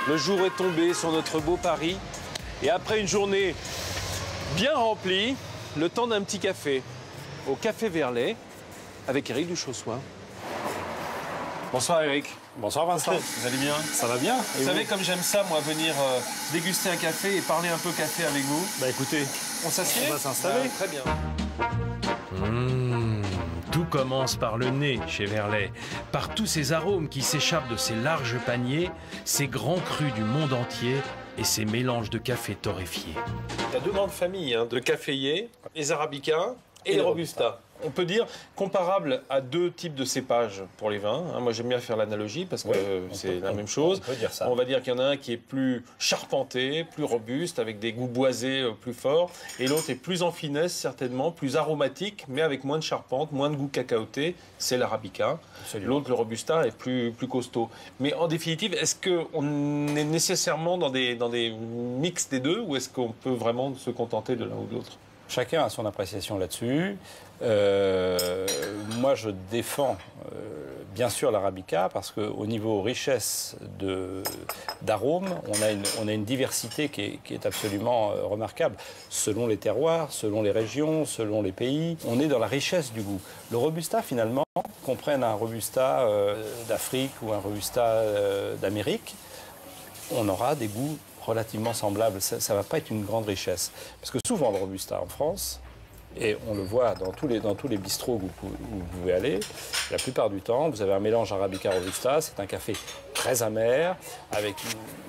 Le jour est tombé sur notre beau Paris. Et après une journée bien remplie, le temps d'un petit café. Au Café Verlet, avec Éric Duchossois. Bonsoir Éric. Bonsoir Vincent. Vous allez bien? Ça va bien? Vous savez, comme j'aime ça, moi, venir déguster un café et parler un peu café avec vous. Bah écoutez, on s'assied? On va s'installer. Très bien. Tout commence par le nez chez Verlet, par tous ces arômes qui s'échappent de ces larges paniers, ces grands crus du monde entier et ces mélanges de café torréfié. Il y a deux grandes familles de caféiers, les Arabica et les Robusta. On peut dire comparable à deux types de cépages pour les vins. Moi, j'aime bien faire l'analogie parce que c'est la même chose. On peut dire ça. On va dire qu'il y en a un qui est plus charpenté, plus robuste, avec des goûts boisés plus forts. Et l'autre est plus en finesse, certainement, plus aromatique, mais avec moins de charpente, moins de goût cacaoté. C'est l'Arabica. L'autre, le Robusta, est plus costaud. Mais en définitive, est-ce qu'on est nécessairement dans des mix des deux ou est-ce qu'on peut vraiment se contenter de l'un ou de l'autre? Chacun a son appréciation là-dessus. Moi, je défends bien sûr l'Arabica parce qu'au niveau richesse d'arômes, on a une diversité qui est absolument remarquable. Selon les terroirs, selon les régions, selon les pays, on est dans la richesse du goût. Le Robusta, finalement, qu'on prenne un Robusta d'Afrique ou un Robusta d'Amérique, on aura des goûts relativement semblables. Ça ne va pas être une grande richesse. Parce que souvent, le Robusta en France, et on le voit dans tous les bistrots où vous pouvez aller, la plupart du temps, vous avez un mélange Arabica-Robusta. C'est un café très amer,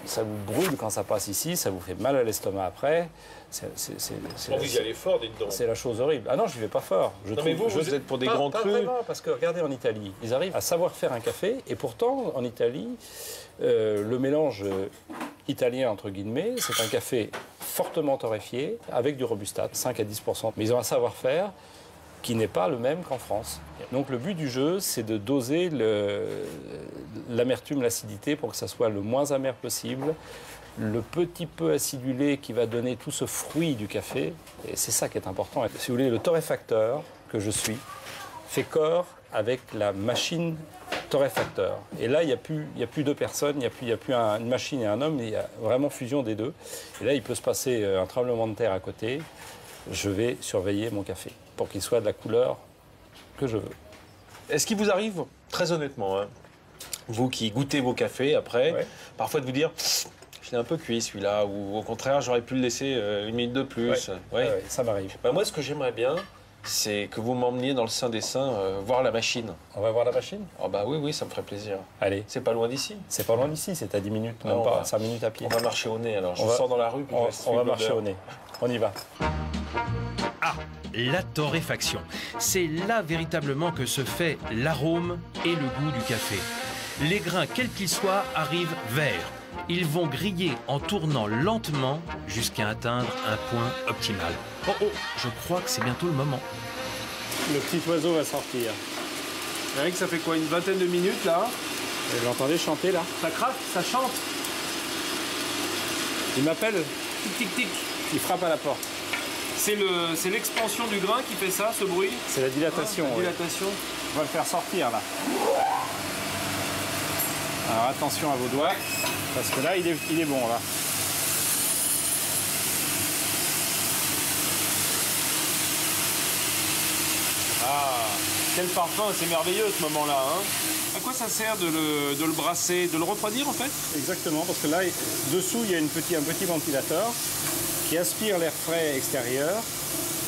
ça vous brûle quand ça passe ici, ça vous fait mal à l'estomac après. Vous y allez fort, dites donc. C'est la chose horrible. Ah non, je n'y vais pas fort. Mais vous êtes pour des grands crus. Pas vraiment, parce que regardez en Italie, ils arrivent à savoir faire un café, et pourtant, en Italie, le mélange italien, entre guillemets, c'est un café fortement torréfié, avec du Robusta, 5 à 10%. Mais ils ont un savoir-faire qui n'est pas le même qu'en France. Donc le but du jeu, c'est de doser l'amertume, l'acidité, pour que ça soit le moins amer possible, le petit peu acidulé qui va donner tout ce fruit du café, et c'est ça qui est important. Si vous voulez, le torréfacteur que je suis fait corps avec la machine torréfacteur. Et là, il n'y a plus deux personnes, il n'y a plus une machine et un homme, il y a vraiment fusion des deux. Et là, il peut se passer un tremblement de terre à côté. Je vais surveiller mon café pour qu'il soit de la couleur que je veux. Est-ce qu'il vous arrive, très honnêtement, vous qui goûtez vos cafés après, parfois de vous dire « je l'ai un peu cuit celui-là » ou au contraire, j'aurais pu le laisser une minute de plus. Ça m'arrive. Moi, ce que j'aimerais bien, c'est que vous m'emmeniez dans le Saint des Saints voir la machine. On va voir la machine? Oh bah oui, ça me ferait plaisir. Allez. C'est pas loin d'ici? C'est pas loin d'ici, c'est à 10 minutes, même pas 5 minutes à pied. On va marcher au nez alors, je sors dans la rue. Puis on va marcher au nez. On y va. Ah, la torréfaction. C'est là véritablement que se fait l'arôme et le goût du café. Les grains, quels qu'ils soient, arrivent verts. Ils vont griller en tournant lentement jusqu'à atteindre un point optimal. Oh, je crois que c'est bientôt le moment. Le petit oiseau va sortir. Eric, ça fait quoi, une vingtaine de minutes là? Vous l'entendez chanter là? Ça craque, ça chante. Il m'appelle. Tic, tic, tic. Il frappe à la porte. C'est l'expansion du grain qui fait ça, ce bruit? C'est la dilatation. La dilatation. On va le faire sortir là. Alors attention à vos doigts, parce que là il est bon là. Ah, quel parfum, c'est merveilleux ce moment-là. À quoi ça sert de le brasser, de le refroidir en fait? Exactement, parce que là, dessous, il y a un petit ventilateur qui aspire l'air frais extérieur.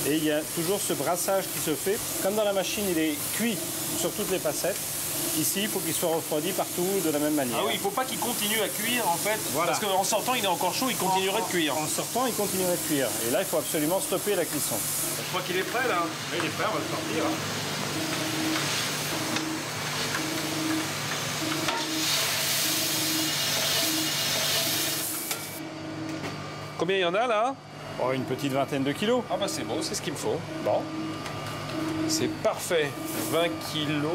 Et il y a toujours ce brassage qui se fait. Comme dans la machine, il est cuit sur toutes les facettes. Ici, il faut qu'il soit refroidi partout de la même manière. Ah oui, il ne faut pas qu'il continue à cuire en fait. Voilà. Parce qu'en sortant, il est encore chaud, il continuerait de cuire. En sortant, il continuerait de cuire. Et là, il faut absolument stopper la cuisson. Je crois qu'il est prêt là. Oui, il est prêt, on va le sortir. Combien il y en a là? Oh, une petite vingtaine de kilos. Ah bah c'est bon, c'est ce qu'il me faut. Bon. C'est parfait. 20 kilos.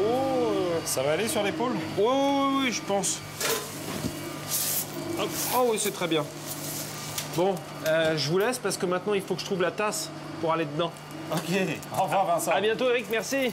Ça va aller sur l'épaule? Oui, je pense. Hop. Oh oui, c'est très bien. Bon, je vous laisse parce que maintenant il faut que je trouve la tasse pour aller dedans. Ok. Au revoir Vincent. À bientôt Eric, merci.